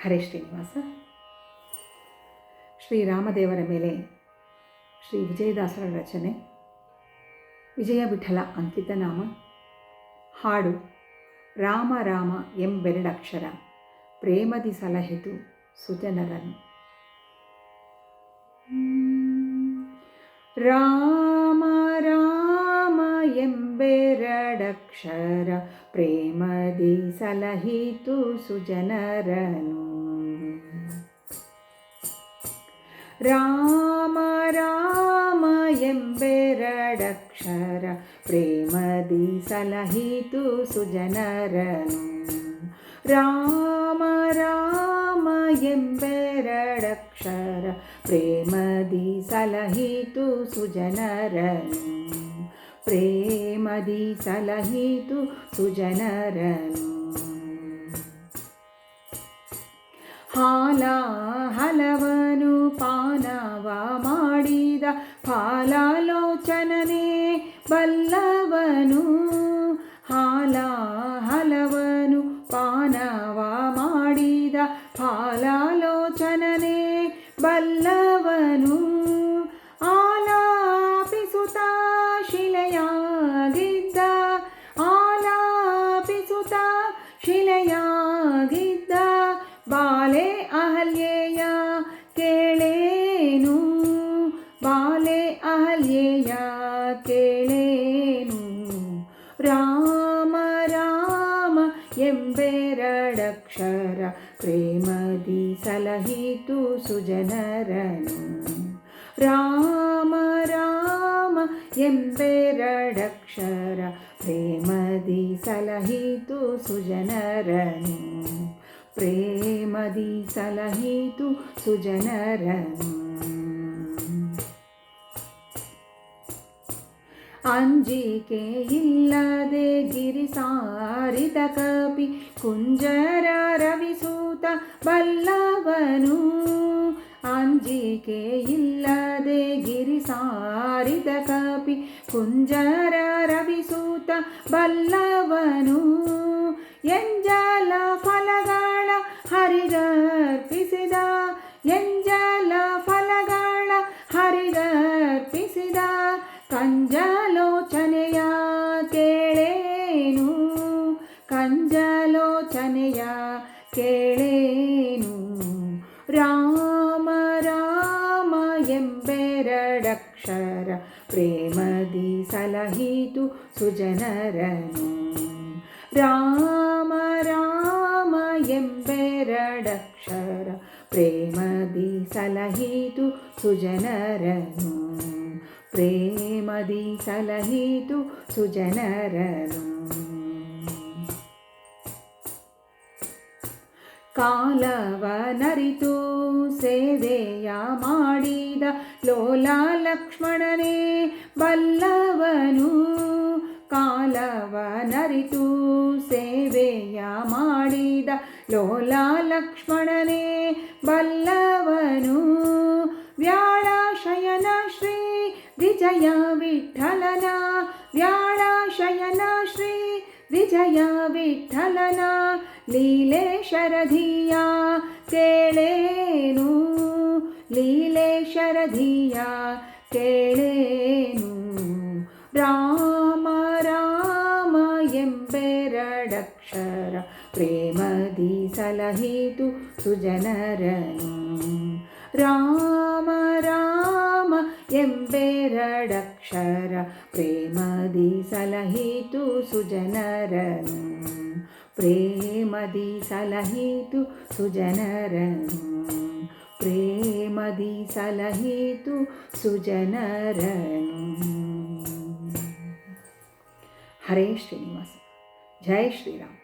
ಹರೇ ಶ್ರೀನಿವಾಸ. ಶ್ರೀರಾಮದೇವರ ಮೇಲೆ ಶ್ರೀ ವಿಜಯದಾಸರ ರಚನೆ. ವಿಜಯ ವಿಠಲ ಅಂಕಿತ ನಾಮ. ಹಾಡು ರಾಮ ರಾಮ ಎಂಬೆರಡಕ್ಷರ ಪ್ರೇಮದಿ ಸಲಹಿತು ಸುಜನರನು. ರಾಮ ರಾಮ ಎಂಬೆರಡಕ್ಷರ ಪ್ರೇಮದಿ ಸಲಹಿತು ಸುಜನರನು. ರಾಮ ರಾಮ ಎಂಬೆರಡಕ್ಷರ ಪ್ರೇಮದಿ ಸಲಹಿತು ಸುಜನರನು. ರಾಮ ರಾಮ ಎಂಬೆರಡಕ್ಷರ ಪ್ರೇಮದಿ ಸಲಹಿತು ಸುಜನರನು. ಪ್ರೇಮದಿ ಸಲಹಿತು ಸುಜನರನು. ಹಾಲ ಹಲವನು ಪಾನವ ಮಾಡಿದ ಫಾಲಾಲೋಚನನೇ ಬಲ್ಲವನು. ಹಾಲ ಹಲವನು ಪಾನವ ಮಾಡಿದ ಫಾಲಾಲೋಚನನೇ ಬಲ್ಲವನು. ಆಲಾಪಿಸುತ್ತ ಶಿಲೆಯಾಗಿದ್ದ ಆಲಾಪಿಸುತ್ತ ಶಿಲೆಯಾಗಿದ್ದ ಬಾಲೆ ಅಹಲ್ಯೆಯ ಕೇಳೇನು. ಬಾಲೆ ಅಹಲ್ಯೆಯ ಕೇಳೇನು. ರಾಮ ರಾಮ ಎಂಬೆರಡಕ್ಷರ ಪ್ರೇಮದಿ ಸಲಹಿತು ಸುಜನರನು. ರಾಮ ರಾಮ ಎಂಬೆರಡಕ್ಷರ ಪ್ರೇಮದಿ ಸಲಹಿತು ಸುಜನರನು. ಪ್ರೇಮದಿ ಸಲಹಿತು ಸುಜನರನು. ಅಂಜಿಕೆ ಇಲ್ಲದೆ ಗಿರಿ ಸಾರಿದ ಕಪಿ ಕುಂಜರ ರವಿಸೂತ ಬಲ್ಲವನು. ಅಂಜಿಕೆ ಇಲ್ಲದೆ ಗಿರಿ ಸಾರಿದ ಕಪಿ ಕುಂಜರ ರವಿಸೂತ ಬಲ್ಲವನು. ಎಂಜಲ ಫಲಗಳ ಹರಿಗರ್ಪಿಸಿದ ಎಂಜಲ ಫಲಗಳ ಹರಿಗರ್ಪಿಸಿದ ಕಂಜಲೋಚನೆಯ ಕೇಳೇನು. ಕಂಜಲೋಚನೆಯ ಕೇಳೇನು. ರಾಮ ರಾಮ ಎಂಬೆರಡಕ್ಷರ ಪ್ರೇಮದಿ ಸಲಹಿತು ಸುಜನರನು. ರಾಮ ರಾಮ ಎಂಬೆರಡಕ್ಷರ ಪ್ರೇಮದಿ ಸಲಹಿತು ಸುಜನರನು. ಪ್ರೇಮದಿ ಸಲಹಿತು ಸುಜನರನು. ಕಾಲವನರಿತು ಸೇವೆಯ ಮಾಡಿದ ಲೋಲ ಲಕ್ಷ್ಮಣನೇ ಬಲ್ಲವನು. ಕಾಲವನರಿತು ಸೇವೆಯ ಮಾಡಿದ ಲೋಲ ಲಕ್ಷ್ಮಣನೇ ಬಲ್ಲವನು. ವ್ಯಾಳಶಯನ ಶ್ರೀ ವಿಜಯ ವಿಠಲನ ವ್ಯಾಳಶಯನ ಶ್ರೀ ವಿಜಯ ವಿಠಲನ ಲೀಲೇಶರಧಿಯ ಕೇಳೇನು. ಲೀಲೇಶರಧಿಯ ಕೇಳೇನು. ರಾಮ ರಾಮ ಎಂಬೆರಡಕ್ಷರ ಪ್ರೇಮದಿ ಸಲಹಿತು ಸುಜನರನು. ರಾಮ ರಾಮ ಎಂಬೆರಡಕ್ಷರ ಪ್ರೇಮದಿ ಸಲಹಿತು ಸುಜನರನು. ಪ್ರೇಮದಿ ಸಲಹಿತು ಸುಜನರನು. ಪ್ರೇಮದಿ ಸಲಹಿತು ಸುಜನರನು. ಹರೇ ಶ್ರೀನಿವಾಸ. ಜೈ ಶ್ರೀರಾಮ್.